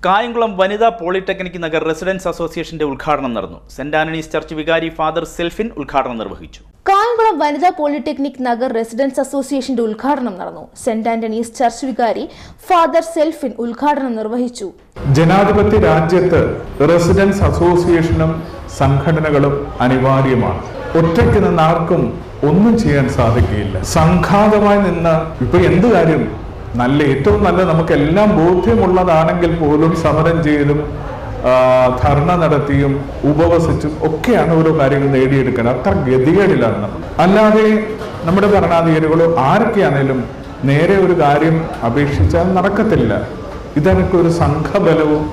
കായംകുളം വനിതാ polytechnic Nagar residence അസോസിയേഷന്റെ ഉദ്ഘാടനം നടന്നു. സെന്റ് ആന്റണീസ് ചർച്ച് വികാരി ഫാദർ സെൽഫിൻ ഉദ്ഘാടനം നിർവഹിച്ചു. കായംകുളം വനിതാ പോളിടെക്നിക് നഗർ റെസിഡൻസ് അസോസിയേഷന്റെ ഉദ്ഘാടനം നടന്നു. സെന്റ് ആന്റണീസ് ചർച്ച് വികാരി ഫാദർ സെൽഫിൻ ഉദ്ഘാടനം നിർവഹിച്ചു. ജനാധിപത്യ രാജ്യത്ത് റെസിഡൻസ് അസോസിയേഷനും സംഘടനകളും അനിവാര്യമാണ്. ഒറ്റയ്ക്ക് നിന്ന് ആർക്കും ഒന്നും ചെയ്യാൻ സാധിക്കില്ല. സംഘാതമായി നിന്ന് ഇപ്പൊ എന്ത് കാര്യം ഏറ്റവും നല്ല നമുക്കെല്ലാം ബോധ്യമുള്ളതാണെങ്കിൽ പോലും സമരം ചെയ്തും ധർണ നടത്തിയും ഉപവസിച്ചും ഒക്കെയാണ് ഓരോ കാര്യങ്ങൾ നേടിയെടുക്കുന്നത്. അത്ര ഗതികേടിലാണ് നമ്മൾ. അല്ലാതെ നമ്മുടെ ഭരണാധികാരികളോ ആരൊക്കെയാണേലും നേരെ ഒരു കാര്യം അപേക്ഷിച്ചാൽ നടക്കത്തില്ല. ഇതൊക്കെ ഒരു സംഘബലവും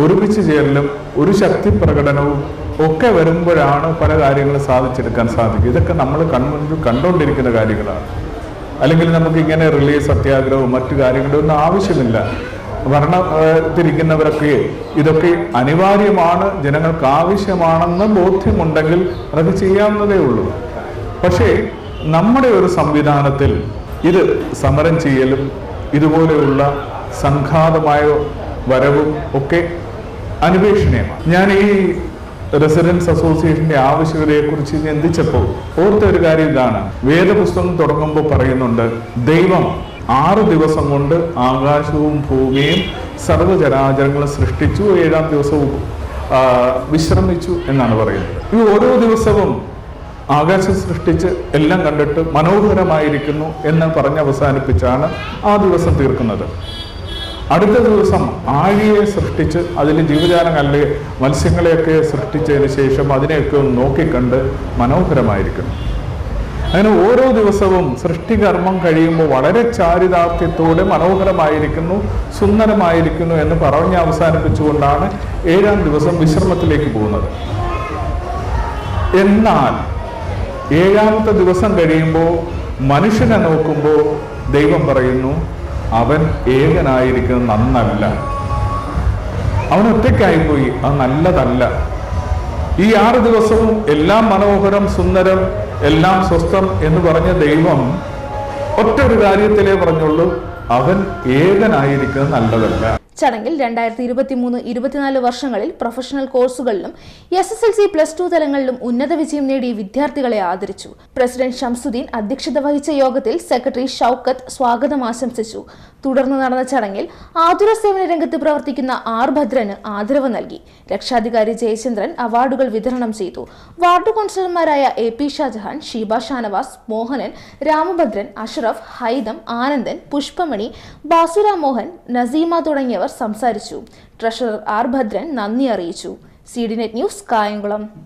ഒരുമിച്ച് ചേരലും ഒരു ശക്തി പ്രകടനവും ഒക്കെ വരുമ്പോഴാണ് പല കാര്യങ്ങളും സാധിച്ചെടുക്കാൻ സാധിക്കും. ഇതൊക്കെ നമ്മൾ കണ്ടുകൊണ്ടിരിക്കുന്ന കാര്യങ്ങളാണ്. അല്ലെങ്കിൽ നമുക്ക് ഇങ്ങനെ റിലേ സത്യാഗ്രഹവും മറ്റു കാര്യങ്ങളും ഒന്നും ആവശ്യമില്ല. ഭരണത്തിരിക്കുന്നവരൊക്കെ ഇതൊക്കെ അനിവാര്യമാണ്, ജനങ്ങൾക്ക് ആവശ്യമാണെന്ന് ബോധ്യമുണ്ടെങ്കിൽ അതൊക്കെ ചെയ്യാവുന്നതേ ഉള്ളൂ. പക്ഷേ നമ്മുടെ ഒരു സംവിധാനത്തിൽ ഇത് സമരം ചെയ്യലും ഇതുപോലെയുള്ള സംഘാതമായ വരവും ഒക്കെ അന്വേഷണീയമാണ്. ഞാൻ ഈ റെസിഡൻസ് അസോസിയേഷന്റെ ആവശ്യകതയെക്കുറിച്ച് ചിന്തിച്ചപ്പോൾ ഓർത്ത ഒരു കാര്യം ഇതാണ്. വേദപുസ്തകം തുടങ്ങുമ്പോൾ പറയുന്നുണ്ട്, ദൈവം 6 ദിവസം കൊണ്ട് ആകാശവും ഭൂമിയും സർവ്വചരാചരങ്ങളും സൃഷ്ടിച്ചു, 7-ാം ദിവസവും വിശ്രമിച്ചു എന്നാണ് പറയുന്നത്. ഈ ഓരോ ദിവസവും ആകാശം സൃഷ്ടിച്ച് എല്ലാം കണ്ടിട്ട് മനോഹരമായിരിക്കുന്നു എന്ന് പറഞ്ഞ് അവസാനിപ്പിച്ചാണ് ആ ദിവസം തീർക്കുന്നത്. അടുത്ത ദിവസം ആഴിയെ സൃഷ്ടിച്ച് അതിൽ ജീവജാലങ്ങളെ മത്സ്യങ്ങളെയൊക്കെ സൃഷ്ടിച്ചതിന് ശേഷം അതിനെയൊക്കെ ഒന്ന് നോക്കിക്കണ്ട് മനോഹരമായിരിക്കുന്നു. അങ്ങനെ ഓരോ ദിവസവും സൃഷ്ടികർമ്മം കഴിയുമ്പോൾ വളരെ ചാരിതാർത്ഥ്യത്തോടെ മനോഹരമായിരിക്കുന്നു, സുന്ദരമായിരിക്കുന്നു എന്ന് പറഞ്ഞ് അവസാനിപ്പിച്ചുകൊണ്ടാണ് 7-ാം ദിവസം വിശ്രമത്തിലേക്ക് പോകുന്നത്. എന്നാൽ 7-ാമത്തെ ദിവസം കഴിയുമ്പോൾ മനുഷ്യനെ നോക്കുമ്പോൾ ദൈവം പറയുന്നു, അവൻ ഏകനായിരിക്കുന്നത് നന്നല്ല, അവൻ ഒറ്റയ്ക്കായിപ്പോയി, അത് നല്ലതല്ല. ഈ 6 ദിവസവും എല്ലാം മനോഹരം, സുന്ദരം, എല്ലാം സ്വസ്ഥം എന്ന് പറഞ്ഞ ദൈവം ഒറ്റൊരു കാര്യത്തിലേ പറഞ്ഞുള്ളൂ, അവൻ ഏകനായിരിക്കുന്നത് നല്ലതല്ല. ചടങ്ങിൽ 2023-24 വർഷങ്ങളിൽ പ്രൊഫഷണൽ കോഴ്സുകളിലും SSLC +2 തലങ്ങളിലും ഉന്നത വിജയം നേടിയ വിദ്യാർത്ഥികളെ ആദരിച്ചു. പ്രസിഡന്റ് ഷംസുദ്ദീൻ അധ്യക്ഷത വഹിച്ച യോഗത്തിൽ സെക്രട്ടറി ഷൌക്കത്ത് സ്വാഗതം ആശംസിച്ചു. തുടർന്ന് നടന്ന ചടങ്ങിൽ ആതുര സേവന രംഗത്ത് പ്രവർത്തിക്കുന്ന R ഭദ്രന് ആദരവ് നൽകി. രക്ഷാധികാരി ജയചന്ദ്രൻ അവാർഡുകൾ വിതരണം ചെയ്തു. വാർഡ് കൗൺസിലർമാരായ AP ഷാജഹാൻ, ഷീബ ഷാനവാസ്, മോഹനൻ, രാമഭദ്രൻ, അഷ്റഫ്, ഹൈദം, ആനന്ദൻ, പുഷ്പമണി, ബാസുര മോഹൻ, നസീമ തുടങ്ങിയവർ സംസാരിച്ചു. ട്രഷറർ R ഭദ്രൻ നന്ദി അറിയിച്ചു. CDNet news, Kayamkulam.